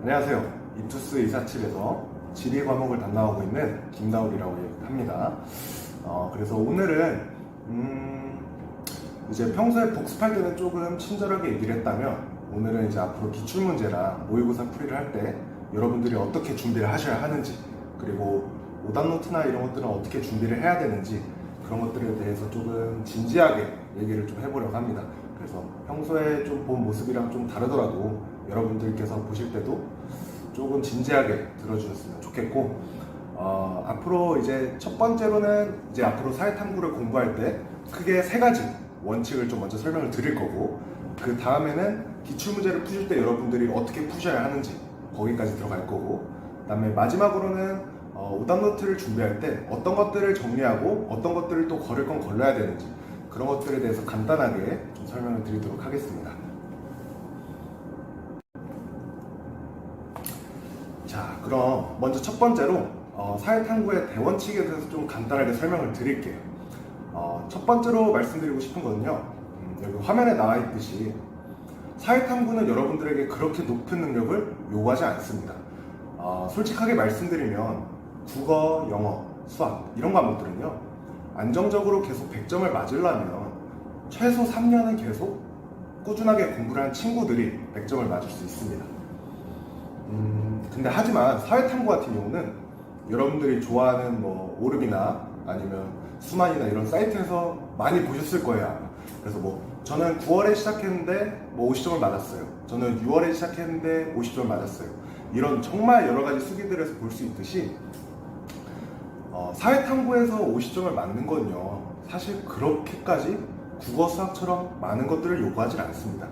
안녕하세요. 이투스 247에서 지리 과목을 담당하고 있는 김다울이라고 합니다. 그래서 오늘은 이제 평소에 복습할 때는 조금 친절하게 얘기를 했다면, 오늘은 이제 앞으로 기출문제나 모의고사 풀이를 할 때 여러분들이 어떻게 준비를 하셔야 하는지, 그리고 오답노트나 이런 것들은 어떻게 준비를 해야 되는지, 그런 것들에 대해서 조금 진지하게 얘기를 좀 해보려고 합니다. 그래서 평소에 좀 본 모습이랑 좀 다르더라도 여러분들께서 보실 때도 조금 진지하게 들어주셨으면 좋겠고, 앞으로 이제 첫 번째로는 이제 앞으로 사회탐구를 공부할 때 크게 세 가지 원칙을 좀 먼저 설명을 드릴 거고, 그 다음에는 기출문제를 푸실 때 여러분들이 어떻게 푸셔야 하는지 거기까지 들어갈 거고, 그 다음에 마지막으로는 오답노트를 준비할 때 어떤 것들을 정리하고 어떤 것들을 또 걸을 건 걸러야 되는지, 그런 것들에 대해서 간단하게 좀 설명을 드리도록 하겠습니다. 자, 그럼 먼저 첫 번째로 사회탐구의 대원칙에 대해서 좀 간단하게 설명을 드릴게요. 첫 번째로 말씀드리고 싶은 거는요, 여기 화면에 나와 있듯이 사회탐구는 여러분들에게 그렇게 높은 능력을 요구하지 않습니다. 솔직하게 말씀드리면 국어, 영어, 수학 이런 과목들은요, 안정적으로 계속 100점을 맞으려면 최소 3년은 계속 꾸준하게 공부를 한 친구들이 100점을 맞을 수 있습니다. 근데 하지만 사회탐구 같은 경우는 여러분들이 좋아하는 뭐 오름이나 아니면 수만이나 이런 사이트에서 많이 보셨을 거예요. 그래서 뭐 저는 9월에 시작했는데 뭐 50점을 맞았어요. 저는 6월에 시작했는데 50점을 맞았어요. 이런 정말 여러 가지 수기들에서 볼 수 있듯이 사회탐구에서 50점을 맞는 건요, 사실 그렇게까지 국어 수학처럼 많은 것들을 요구하지 않습니다.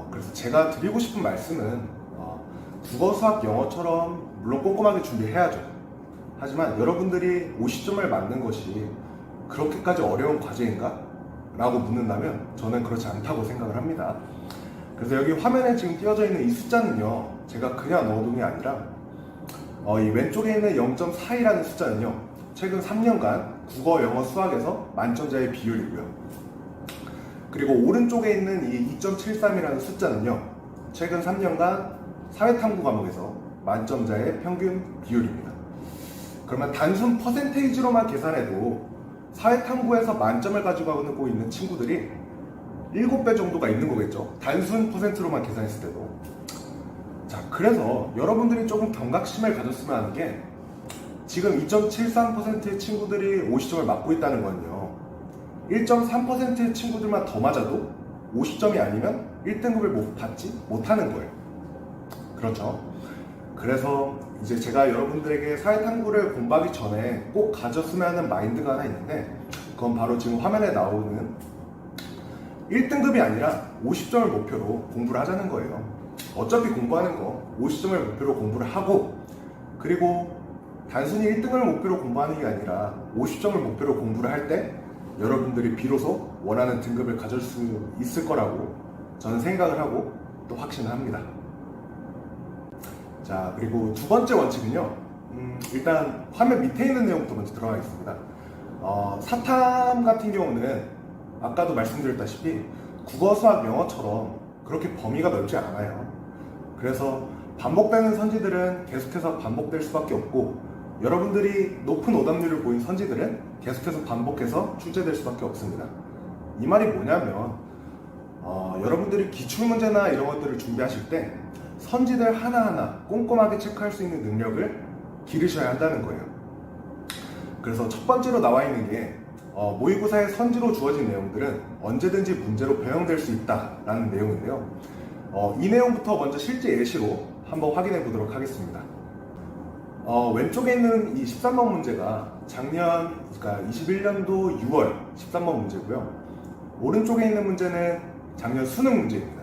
그래서 제가 드리고 싶은 말씀은 국어, 수학, 영어처럼 물론 꼼꼼하게 준비해야죠. 하지만 여러분들이 50점을 맞는 것이 그렇게까지 어려운 과제인가? 라고 묻는다면 저는 그렇지 않다고 생각을 합니다. 그래서 여기 화면에 지금 띄어져 있는 이 숫자는요, 제가 그냥 넣어둔 게 아니라 이 왼쪽에 있는 0.42라는 숫자는요, 최근 3년간 국어, 영어, 수학에서 만점자의 비율이고요. 그리고 오른쪽에 있는 이 2.73이라는 숫자는요, 최근 3년간 사회탐구 과목에서 만점자의 평균 비율입니다. 그러면 단순 퍼센테이지로만 계산해도 사회탐구에서 만점을 가지고 있는 친구들이 7배 정도가 있는 거겠죠. 단순 퍼센트로만 계산했을 때도. 자, 그래서 여러분들이 조금 경각심을 가졌으면 하는 게, 지금 2.73%의 친구들이 50점을 맞고 있다는 건요, 1.3%의 친구들만 더 맞아도 50점이 아니면 1등급을 받지 못하는 거예요. 그렇죠. 그래서 이제 제가 여러분들에게 사회탐구를 공부하기 전에 꼭 가졌으면 하는 마인드가 하나 있는데, 그건 바로 지금 화면에 나오는 1등급이 아니라 50점을 목표로 공부를 하자는 거예요. 어차피 공부하는 거 50점을 목표로 공부를 하고, 그리고 단순히 1등을 목표로 공부하는 게 아니라 50점을 목표로 공부를 할 때 여러분들이 비로소 원하는 등급을 가질 수 있을 거라고 저는 생각을 하고 또 확신을 합니다. 자, 그리고 두 번째 원칙은요, 일단 화면 밑에 있는 내용부터 먼저 들어가겠습니다. 사탐 같은 경우는 아까도 말씀드렸다시피 국어, 수학, 영어처럼 그렇게 범위가 넓지 않아요. 그래서 반복되는 선지들은 계속해서 반복될 수밖에 없고, 여러분들이 높은 오답률을 보인 선지들은 계속해서 반복해서 출제될 수밖에 없습니다. 이 말이 뭐냐면, 여러분들이 기출문제나 이런 것들을 준비하실 때 선지들 하나하나 꼼꼼하게 체크할 수 있는 능력을 기르셔야 한다는 거예요. 그래서 첫 번째로 나와 있는 게, 모의고사에 선지로 주어진 내용들은 언제든지 문제로 변형될 수 있다라는 내용인데요. 이 내용부터 먼저 실제 예시로 한번 확인해 보도록 하겠습니다. 왼쪽에 있는 이 13번 문제가 작년, 그러니까 21년도 6월 13번 문제고요. 오른쪽에 있는 문제는 작년 수능 문제입니다.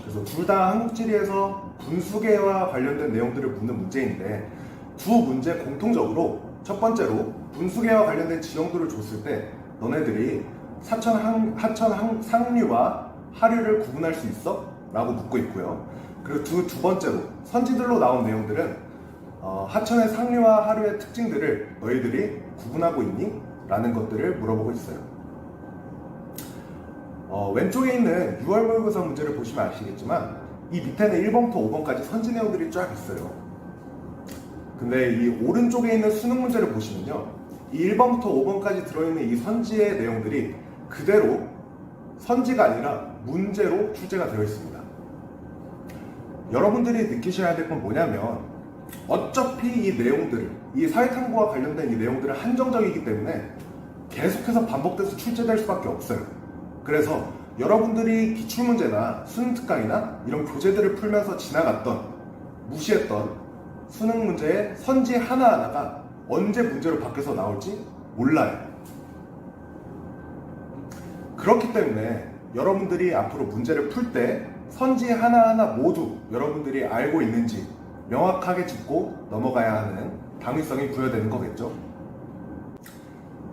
그래서 둘 다 한국지리에서 분수계와 관련된 내용들을 묻는 문제인데, 두 문제 공통적으로 첫 번째로 분수계와 관련된 지형들을 줬을 때 너네들이 하천 상류와 하류를 구분할 수 있어? 라고 묻고 있고요. 그리고 두 번째로 선지들로 나온 내용들은 하천의 상류와 하류의 특징들을 너희들이 구분하고 있니? 라는 것들을 물어보고 있어요. 왼쪽에 있는 6월 모의고사 문제를 보시면 아시겠지만 이 밑에는 1번부터 5번까지 선지 내용들이 쫙 있어요. 근데 이 오른쪽에 있는 수능 문제를 보시면요, 이 1번부터 5번까지 들어있는 이 선지의 내용들이 그대로 선지가 아니라 문제로 출제가 되어 있습니다. 여러분들이 느끼셔야 될 건 뭐냐면, 어차피 이 내용들을, 이 사회탐구와 관련된 이 내용들은 한정적이기 때문에 계속해서 반복돼서 출제될 수밖에 없어요. 그래서 여러분들이 기출문제나 수능특강이나 이런 교재들을 풀면서 지나갔던, 무시했던 수능 문제의 선지 하나하나가 언제 문제로 바뀌어서 나올지 몰라요. 그렇기 때문에 여러분들이 앞으로 문제를 풀 때 선지 하나하나 모두 여러분들이 알고 있는지 명확하게 짚고 넘어가야 하는 당위성이 부여되는 거겠죠.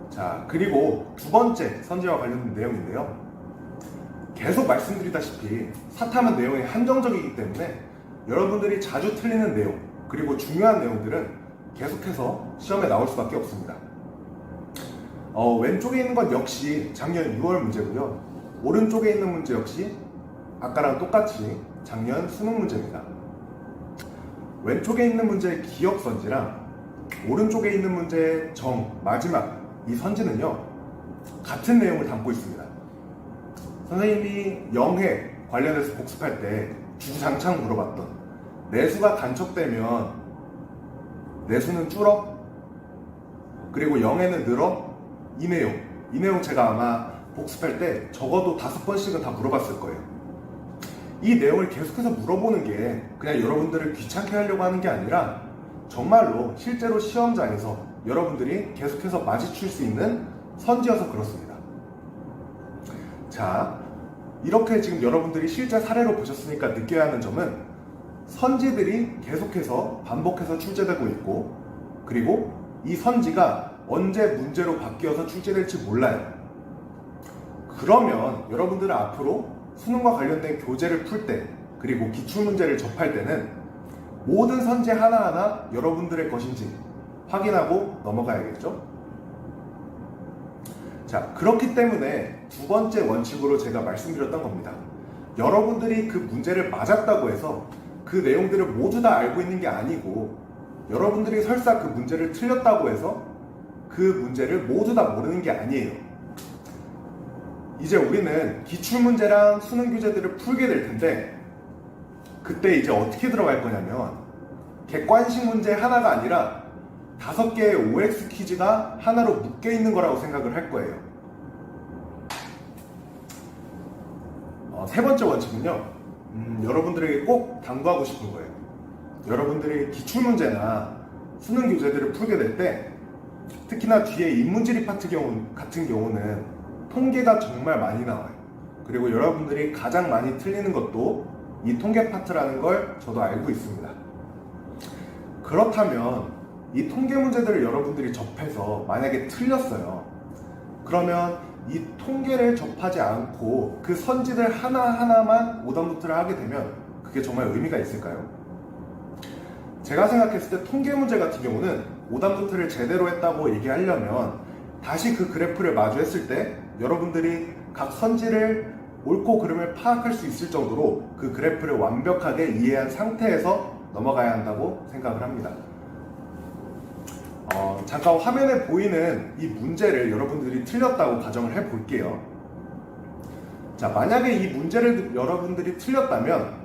자, 그리고 두 번째 선지와 관련된 내용인데요. 계속 말씀드리다시피 사탐은 내용이 한정적이기 때문에 여러분들이 자주 틀리는 내용, 그리고 중요한 내용들은 계속해서 시험에 나올 수밖에 없습니다. 왼쪽에 있는 건 역시 작년 6월 문제고요. 오른쪽에 있는 문제 역시 아까랑 똑같이 작년 수능 문제입니다. 왼쪽에 있는 문제의 기억 선지랑 오른쪽에 있는 문제의 마지막 이 선지는요, 같은 내용을 담고 있습니다. 선생님이 영해 관련해서 복습할 때 주장창 물어봤던, 내수가 간척되면 내수는 줄어? 그리고 영해는 늘어? 이 내용 제가 아마 복습할 때 적어도 5번씩은 다 물어봤을 거예요. 이 내용을 계속해서 물어보는 게 그냥 여러분들을 귀찮게 하려고 하는 게 아니라 정말로 실제로 시험장에서 여러분들이 계속해서 마주칠 수 있는 선지여서 그렇습니다. 자, 이렇게 지금 여러분들이 실제 사례로 보셨으니까 느껴야 하는 점은, 선지들이 계속해서 반복해서 출제되고 있고, 그리고 이 선지가 언제 문제로 바뀌어서 출제될지 몰라요. 그러면 여러분들은 앞으로 수능과 관련된 교재를 풀 때, 그리고 기출문제를 접할 때는 모든 선지 하나하나 여러분들의 것인지 확인하고 넘어가야겠죠? 자, 그렇기 때문에 두 번째 원칙으로 제가 말씀드렸던 겁니다. 여러분들이 그 문제를 맞았다고 해서 그 내용들을 모두 다 알고 있는 게 아니고, 여러분들이 설사 그 문제를 틀렸다고 해서 그 문제를 모두 다 모르는 게 아니에요. 이제 우리는 기출문제랑 수능 교재들을 풀게 될 텐데, 그때 이제 어떻게 들어갈 거냐면, 객관식 문제 하나가 아니라 5개의 OX 퀴즈가 하나로 묶여 있는 거라고 생각을 할 거예요. 세 번째 원칙은요, 여러분들에게 꼭 당부하고 싶은 거예요. 여러분들이 기출문제나 수능 교재들을 풀게 될 때, 특히나 뒤에 인문지리 파트 같은 경우는 통계가 정말 많이 나와요. 그리고 여러분들이 가장 많이 틀리는 것도 이 통계 파트라는 걸 저도 알고 있습니다. 그렇다면 이 통계 문제들을 여러분들이 접해서 만약에 틀렸어요. 그러면 이 통계를 접하지 않고 그 선지들 하나하나만 오답노트를 하게 되면 그게 정말 의미가 있을까요? 제가 생각했을 때 통계 문제 같은 경우는 오답노트를 제대로 했다고 얘기하려면 다시 그 그래프를 마주했을 때 여러분들이 각 선지를 옳고 그름을 파악할 수 있을 정도로 그 그래프를 완벽하게 이해한 상태에서 넘어가야 한다고 생각을 합니다. 잠깐 화면에 보이는 이 문제를 여러분들이 틀렸다고 가정을 해볼게요. 자, 만약에 이 문제를 여러분들이 틀렸다면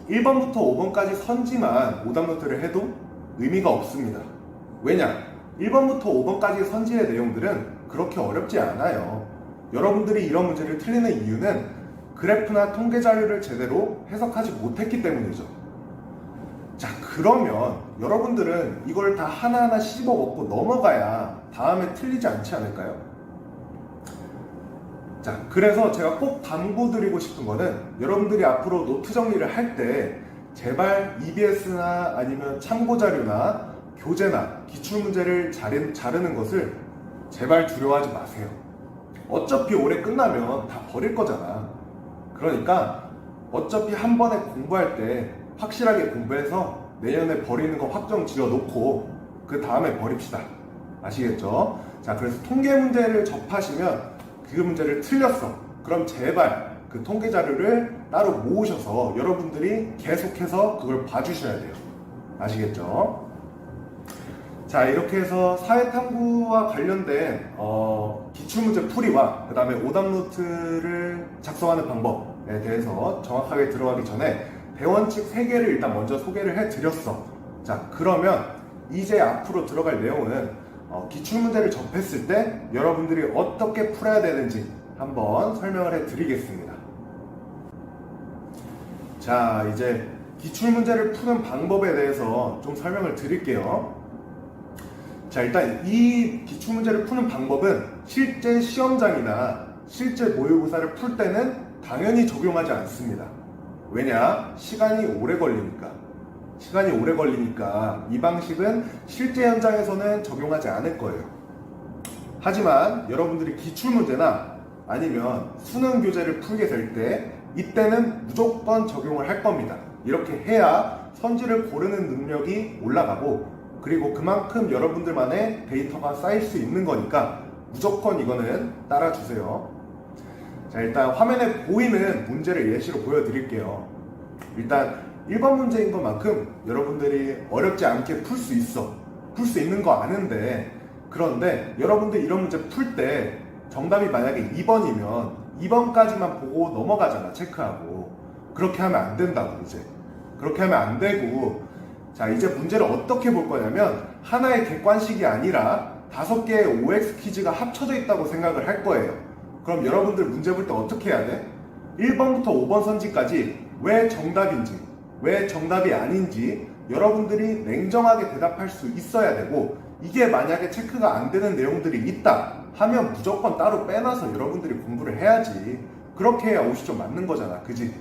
1번부터 5번까지 선지만 오답노트를 해도 의미가 없습니다. 왜냐? 1번부터 5번까지의 선지의 내용들은 그렇게 어렵지 않아요. 여러분들이 이런 문제를 틀리는 이유는 그래프나 통계 자료를 제대로 해석하지 못했기 때문이죠. 자, 그러면 여러분들은 이걸 다 하나하나 씹어 먹고 넘어가야 다음에 틀리지 않지 않을까요? 자, 그래서 제가 꼭 당부드리고 싶은 거는, 여러분들이 앞으로 노트 정리를 할 때 제발 EBS나 아니면 참고자료나 교재나 기출문제를 자르는 것을 제발 두려워하지 마세요. 어차피 올해 끝나면 다 버릴 거잖아. 그러니까 어차피 한 번에 공부할 때 확실하게 공부해서 내년에 버리는 거 확정 지어 놓고 그 다음에 버립시다. 아시겠죠? 자, 그래서 통계 문제를 접하시면 그 문제를 틀렸어. 그럼 제발 그 통계 자료를 따로 모으셔서 여러분들이 계속해서 그걸 봐주셔야 돼요. 아시겠죠? 자, 이렇게 해서 사회탐구와 관련된 기출문제 풀이와 그 다음에 오답노트를 작성하는 방법에 대해서 정확하게 들어가기 전에 대원칙 3개를 일단 먼저 소개를 해드렸어. 자, 그러면 이제 앞으로 들어갈 내용은 기출문제를 접했을 때 여러분들이 어떻게 풀어야 되는지 한번 설명을 해드리겠습니다. 자, 이제 기출문제를 푸는 방법에 대해서 좀 설명을 드릴게요. 자, 일단 이 기출문제를 푸는 방법은 실제 시험장이나 실제 모의고사를 풀 때는 당연히 적용하지 않습니다. 왜냐? 시간이 오래 걸리니까 이 방식은 실제 현장에서는 적용하지 않을 거예요. 하지만 여러분들이 기출문제나 아니면 수능 교재를 풀게 될 때 이때는 무조건 적용을 할 겁니다. 이렇게 해야 선지를 고르는 능력이 올라가고 그리고 그만큼 여러분들만의 데이터가 쌓일 수 있는 거니까 무조건 이거는 따라주세요. 자, 일단 화면에 보이는 문제를 예시로 보여드릴게요. 일단 1번 문제인 것만큼 여러분들이 어렵지 않게 풀 수 있어. 풀 수 있는 거 아는데, 그런데 여러분들 이런 문제 풀 때 정답이 만약에 2번이면 2번까지만 보고 넘어가잖아, 체크하고. 그렇게 하면 안 된다고, 이제. 그렇게 하면 안 되고, 자, 이제 문제를 어떻게 볼 거냐면 하나의 객관식이 아니라 5개의 OX 퀴즈가 합쳐져 있다고 생각을 할 거예요. 그럼 여러분들 문제 볼 때 어떻게 해야 돼? 1번부터 5번 선지까지 왜 정답인지, 왜 정답이 아닌지 여러분들이 냉정하게 대답할 수 있어야 되고, 이게 만약에 체크가 안 되는 내용들이 있다 하면 무조건 따로 빼놔서 여러분들이 공부를 해야지. 그렇게 해야 50점 맞는 거잖아, 그지?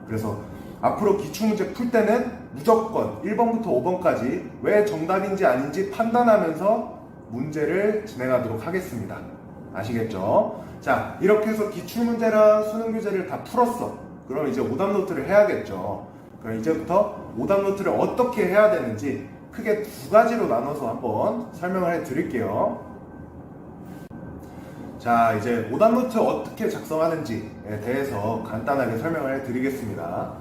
그래서 앞으로 기출문제 풀 때는 무조건 1번부터 5번까지 왜 정답인지 아닌지 판단하면서 문제를 진행하도록 하겠습니다. 아시겠죠? 자, 이렇게 해서 기출문제랑 수능교재를 다 풀었어. 그럼 이제 오답노트를 해야겠죠. 그럼 이제부터 오답노트를 어떻게 해야 되는지 크게 2가지로 나눠서 한번 설명을 해 드릴게요. 자, 이제 오답노트 어떻게 작성하는지에 대해서 간단하게 설명을 해 드리겠습니다.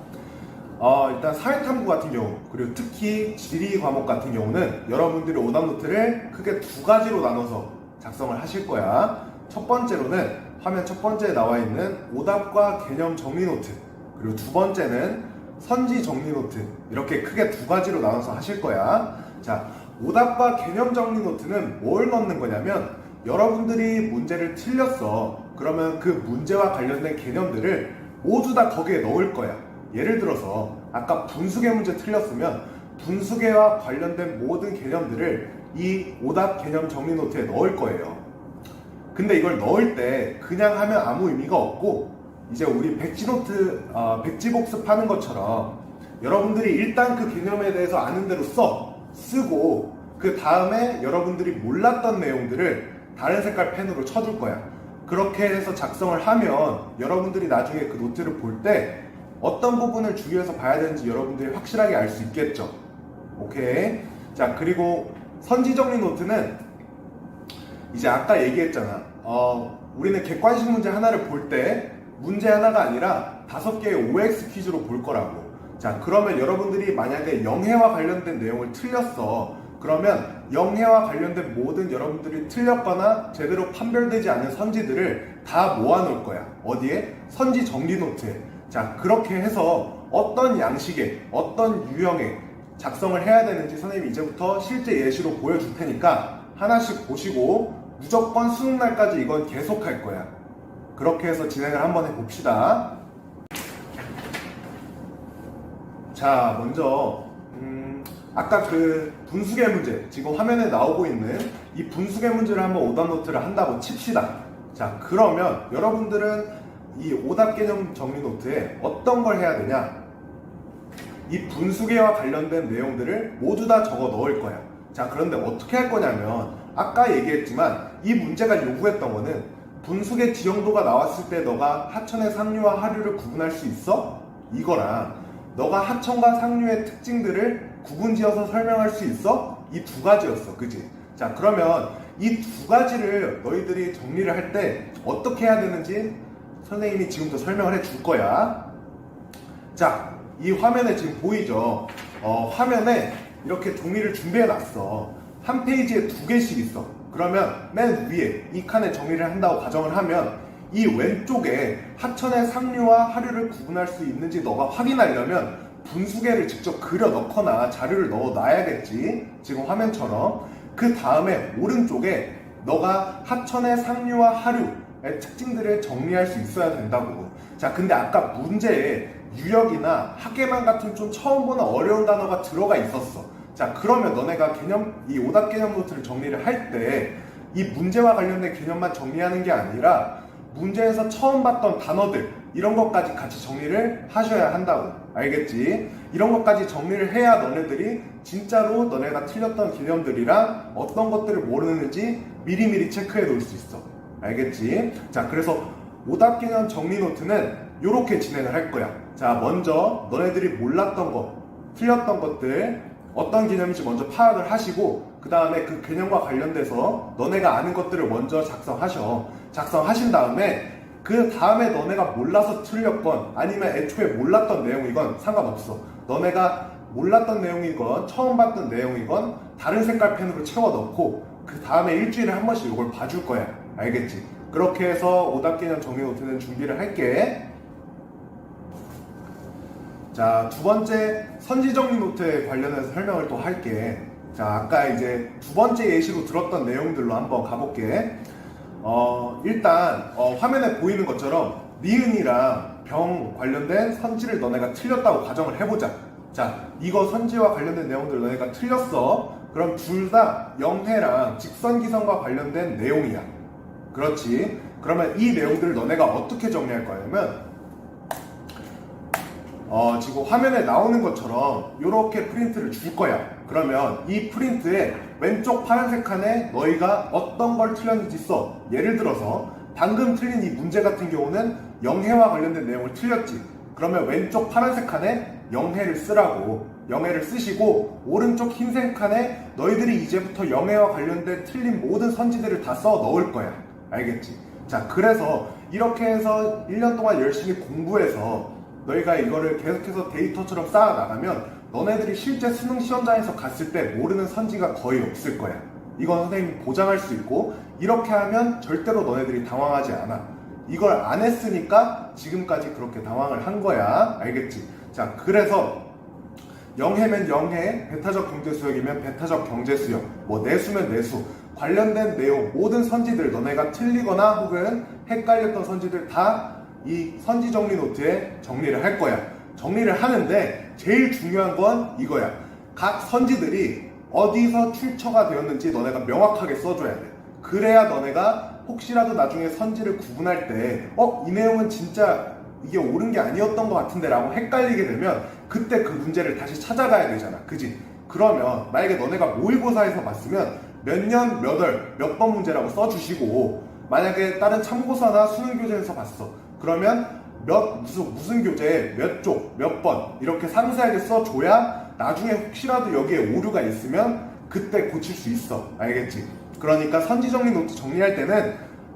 일단 사회탐구 같은 경우, 그리고 특히 지리 과목 같은 경우는 여러분들이 오답노트를 크게 2가지로 나눠서 작성을 하실 거야. 첫 번째로는 화면 첫 번째에 나와 있는 오답과 개념 정리 노트, 그리고 2번째는 선지 정리 노트, 이렇게 크게 2가지로 나눠서 하실 거야. 자, 오답과 개념 정리 노트는 뭘 넣는 거냐면 여러분들이 문제를 틀렸어. 그러면 그 문제와 관련된 개념들을 모두 다 거기에 넣을 거야. 예를 들어서 아까 분수계 문제 틀렸으면 분수계와 관련된 모든 개념들을 이 오답 개념 정리 노트에 넣을 거예요. 근데 이걸 넣을 때 그냥 하면 아무 의미가 없고, 이제 우리 백지노트, 백지복습 하는 것처럼 여러분들이 일단 그 개념에 대해서 아는 대로 쓰고 그 다음에 여러분들이 몰랐던 내용들을 다른 색깔 펜으로 쳐줄 거야. 그렇게 해서 작성을 하면 여러분들이 나중에 그 노트를 볼 때 어떤 부분을 주의해서 봐야 되는지 여러분들이 확실하게 알 수 있겠죠. 오케이. 자, 그리고 선지정리 노트는 이제 아까 얘기했잖아. 우리는 객관식 문제 하나를 볼 때 문제 하나가 아니라 5개의 OX 퀴즈로 볼 거라고. 자, 그러면 여러분들이 만약에 영해와 관련된 내용을 틀렸어. 그러면 영해와 관련된 모든 여러분들이 틀렸거나 제대로 판별되지 않은 선지들을 다 모아놓을 거야. 어디에? 선지 정리 노트에. 자, 그렇게 해서 어떤 양식의, 어떤 유형의 작성을 해야 되는지 선생님이 이제부터 실제 예시로 보여줄 테니까 하나씩 보시고 무조건 수능날까지 이건 계속 할 거야. 그렇게 해서 진행을 한번 해봅시다. 자, 먼저 아까 그 분수계 문제, 지금 화면에 나오고 있는 이 분수계 문제를 한번 오답노트를 한다고 칩시다. 자, 그러면 여러분들은 이 오답 개념 정리 노트에 어떤 걸 해야 되냐? 이 분수계와 관련된 내용들을 모두 다 적어 넣을 거야. 자, 그런데 어떻게 할 거냐면 아까 얘기했지만 이 문제가 요구했던 거는 분수계 지형도가 나왔을 때 너가 하천의 상류와 하류를 구분할 수 있어? 이거랑 너가 하천과 상류의 특징들을 구분지어서 설명할 수 있어? 이 2가지였어. 그지? 자, 그러면 이 2가지를 너희들이 정리를 할 때 어떻게 해야 되는지 선생님이 지금부터 설명을 해 줄 거야. 자, 이 화면에 지금 보이죠? 화면에 이렇게 종이를 준비해 놨어. 한 페이지에 2개씩 있어. 그러면 맨 위에 이 칸에 정리를 한다고 가정을 하면 이 왼쪽에 하천의 상류와 하류를 구분할 수 있는지 너가 확인하려면 분수계를 직접 그려 넣거나 자료를 넣어 놔야겠지. 지금 화면처럼. 그 다음에 오른쪽에 너가 하천의 상류와 하류의 특징들을 정리할 수 있어야 된다고. 자, 근데 아까 문제에 유역이나 학예만 같은 좀 처음 보는 어려운 단어가 들어가 있었어. 자, 그러면 너네가 이 오답 개념 노트를 정리를 할 때 이 문제와 관련된 개념만 정리하는 게 아니라 문제에서 처음 봤던 단어들 이런 것까지 같이 정리를 하셔야 한다고. 알겠지? 이런 것까지 정리를 해야 너네들이 진짜로 너네가 틀렸던 개념들이랑 어떤 것들을 모르는지 미리미리 체크해 놓을 수 있어. 알겠지? 자, 그래서 오답 개념 정리 노트는 이렇게 진행을 할 거야. 자, 먼저 너네들이 몰랐던 거, 틀렸던 것들 어떤 개념인지 먼저 파악을 하시고 그 다음에 그 개념과 관련돼서 너네가 아는 것들을 먼저 작성하신 다음에 그 다음에 너네가 몰라서 틀렸건 아니면 애초에 몰랐던 내용이건 상관없어. 너네가 몰랐던 내용이건 처음 봤던 내용이건 다른 색깔 펜으로 채워 넣고 그 다음에 일주일에 한 번씩 이걸 봐줄 거야. 알겠지? 그렇게 해서 오답 개념 정리 노트는 준비를 할게. 자, 두 번째 선지 정리 노트에 관련해서 설명을 또 할게. 자, 아까 이제 두 번째 예시로 들었던 내용들로 한번 가볼게. 일단 화면에 보이는 것처럼 니은이랑 병 관련된 선지를 너네가 틀렸다고 가정을 해보자. 자, 이거 선지와 관련된 내용들 너네가 틀렸어. 그럼 둘 다 영해랑 직선기선과 관련된 내용이야. 그렇지. 그러면 이 내용들을 너네가 어떻게 정리할 거냐면 지금 화면에 나오는 것처럼 이렇게 프린트를 줄 거야. 그러면 이 프린트에 왼쪽 파란색 칸에 너희가 어떤 걸 틀렸는지 써. 예를 들어서 방금 틀린 이 문제 같은 경우는 영해와 관련된 내용을 틀렸지. 그러면 왼쪽 파란색 칸에 영해를 쓰라고. 영해를 쓰시고 오른쪽 흰색 칸에 너희들이 이제부터 영해와 관련된 틀린 모든 선지들을 다 써 넣을 거야. 알겠지? 자, 그래서 이렇게 해서 1년 동안 열심히 공부해서 너희가 이거를 계속해서 데이터처럼 쌓아 나가면 너네들이 실제 수능 시험장에서 갔을 때 모르는 선지가 거의 없을 거야. 이건 선생님이 보장할 수 있고 이렇게 하면 절대로 너네들이 당황하지 않아. 이걸 안 했으니까 지금까지 그렇게 당황을 한 거야. 알겠지? 자, 그래서 영해면 영해, 베타적 경제수역이면 베타적 경제수역, 뭐 내수면 내수 관련된 내용 모든 선지들 너네가 틀리거나 혹은 헷갈렸던 선지들 다 이 선지 정리 노트에 정리를 할 거야. 정리를 하는데 제일 중요한 건 이거야. 각 선지들이 어디서 출처가 되었는지 너네가 명확하게 써줘야 돼. 그래야 너네가 혹시라도 나중에 선지를 구분할 때 이 내용은 진짜 이게 옳은 게 아니었던 것 같은데 라고 헷갈리게 되면 그때 그 문제를 다시 찾아가야 되잖아. 그지? 그러면 만약에 너네가 모의고사에서 봤으면 몇 년 몇 월 몇 번 문제라고 써주시고 만약에 다른 참고서나 수능교재에서 봤어. 그러면 무슨 교재에 몇 쪽, 몇 번 이렇게 상세하게 써줘야 나중에 혹시라도 여기에 오류가 있으면 그때 고칠 수 있어. 알겠지? 그러니까 선지정리 노트 정리할 때는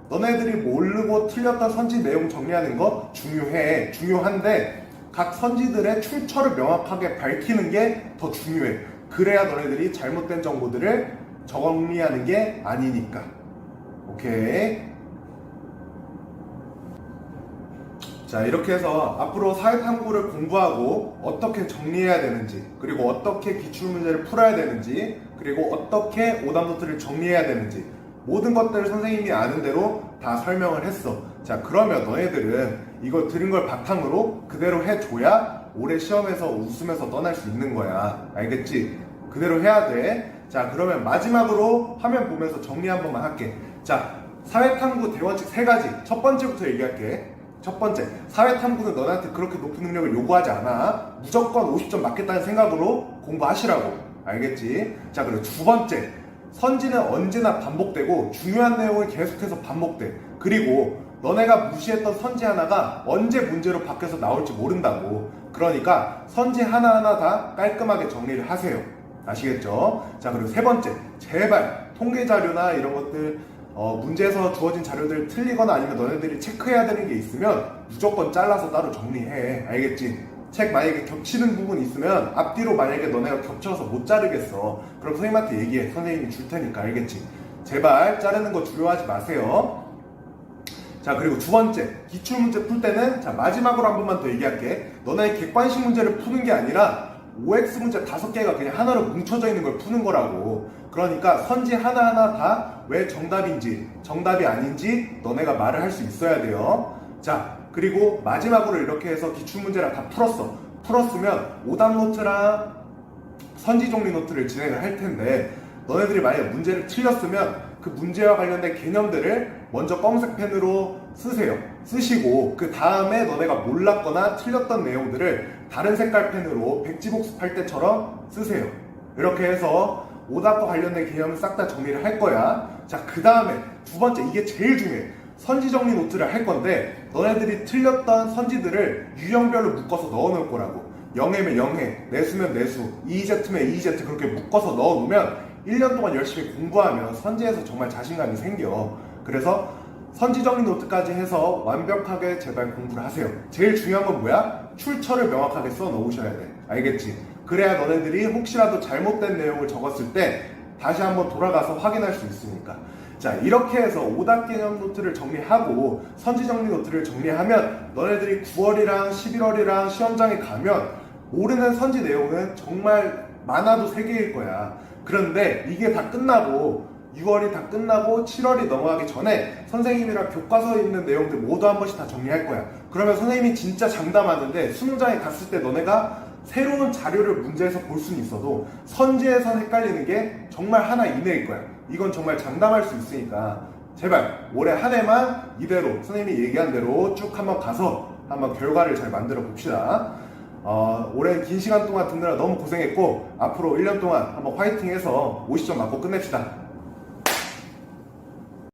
너네들이 모르고 틀렸던 선지 내용 정리하는 거 중요한데 각 선지들의 출처를 명확하게 밝히는 게 더 중요해. 그래야 너네들이 잘못된 정보들을 정리하는 게 아니니까. 오케이. 자, 이렇게 해서 앞으로 사회탐구를 공부하고 어떻게 정리해야 되는지, 그리고 어떻게 기출문제를 풀어야 되는지, 그리고 어떻게 오답노트를 정리해야 되는지 모든 것들을 선생님이 아는 대로 다 설명을 했어. 자, 그러면 너희들은 이거 들은 걸 바탕으로 그대로 해줘야 올해 시험에서 웃으면서 떠날 수 있는 거야. 알겠지? 그대로 해야 돼. 자, 그러면 마지막으로 화면 보면서 정리 한 번만 할게. 자, 사회탐구 대원칙 3가지. 첫 번째부터 얘기할게. 첫 번째, 사회탐구는 너네한테 그렇게 높은 능력을 요구하지 않아. 무조건 50점 맞겠다는 생각으로 공부하시라고. 알겠지? 자, 그리고 두 번째, 선지는 언제나 반복되고 중요한 내용을 계속해서 반복돼. 그리고 너네가 무시했던 선지 하나가 언제 문제로 바뀌어서 나올지 모른다고. 그러니까 선지 하나하나 다 깔끔하게 정리를 하세요. 아시겠죠? 자, 그리고 세 번째, 제발 통계 자료나 이런 것들 문제에서 주어진 자료들 틀리거나 아니면 너네들이 체크해야 되는 게 있으면 무조건 잘라서 따로 정리해. 알겠지? 책 만약에 겹치는 부분이 있으면 앞뒤로 만약에 너네가 겹쳐서 못 자르겠어. 그럼 선생님한테 얘기해. 선생님이 줄 테니까. 알겠지? 제발 자르는 거 두려워하지 마세요. 자, 그리고 두 번째, 기출문제 풀 때는, 자, 마지막으로 한 번만 더 얘기할게. 너네 객관식 문제를 푸는 게 아니라 OX 문제 5개가 그냥 하나로 뭉쳐져 있는 걸 푸는 거라고. 그러니까 선지 하나하나 다 왜 정답인지 정답이 아닌지 너네가 말을 할 수 있어야 돼요. 자, 그리고 마지막으로 이렇게 해서 기출문제랑 다 풀었으면 오답 노트랑 선지 정리 노트를 진행을 할 텐데, 너네들이 만약에 문제를 틀렸으면 그 문제와 관련된 개념들을 먼저 검은색 펜으로 쓰시고 그 다음에 너네가 몰랐거나 틀렸던 내용들을 다른 색깔 펜으로 백지복습할 때처럼 쓰세요. 이렇게 해서 오답과 관련된 개념을 싹 다 정리를 할 거야. 자, 그 다음에 두 번째, 이게 제일 중요해. 선지 정리 노트를 할 건데, 너네들이 틀렸던 선지들을 유형별로 묶어서 넣어 놓을 거라고. 영해면 영해, 내수면 내수, EZ면 EZ 그렇게 묶어서 넣어 놓으면 1년 동안 열심히 공부하면 선지에서 정말 자신감이 생겨. 그래서 선지 정리 노트까지 해서 완벽하게 제발 공부를 하세요. 제일 중요한 건 뭐야? 출처를 명확하게 써 놓으셔야 돼. 알겠지? 그래야 너네들이 혹시라도 잘못된 내용을 적었을 때 다시 한번 돌아가서 확인할 수 있으니까. 자, 이렇게 해서 오답 개념 노트를 정리하고 선지 정리 노트를 정리하면 너네들이 9월이랑 11월이랑 시험장에 가면 모르는 선지 내용은 정말 많아도 3개일 거야. 그런데 이게 다 끝나고 6월이 다 끝나고 7월이 넘어가기 전에 선생님이랑 교과서에 있는 내용들 모두 한 번씩 다 정리할 거야. 그러면 선생님이 진짜 장담하는데 수능장에 갔을 때 너네가 새로운 자료를 문제에서 볼 수는 있어도 선지에선 헷갈리는 게 정말 하나 이내일 거야. 이건 정말 장담할 수 있으니까 제발 올해 한 해만 이대로 선생님이 얘기한 대로 쭉 한번 가서 한번 결과를 잘 만들어 봅시다. 올해 긴 시간 동안 듣느라 너무 고생했고 앞으로 1년 동안 한번 화이팅해서 50점 맞고 끝냅시다.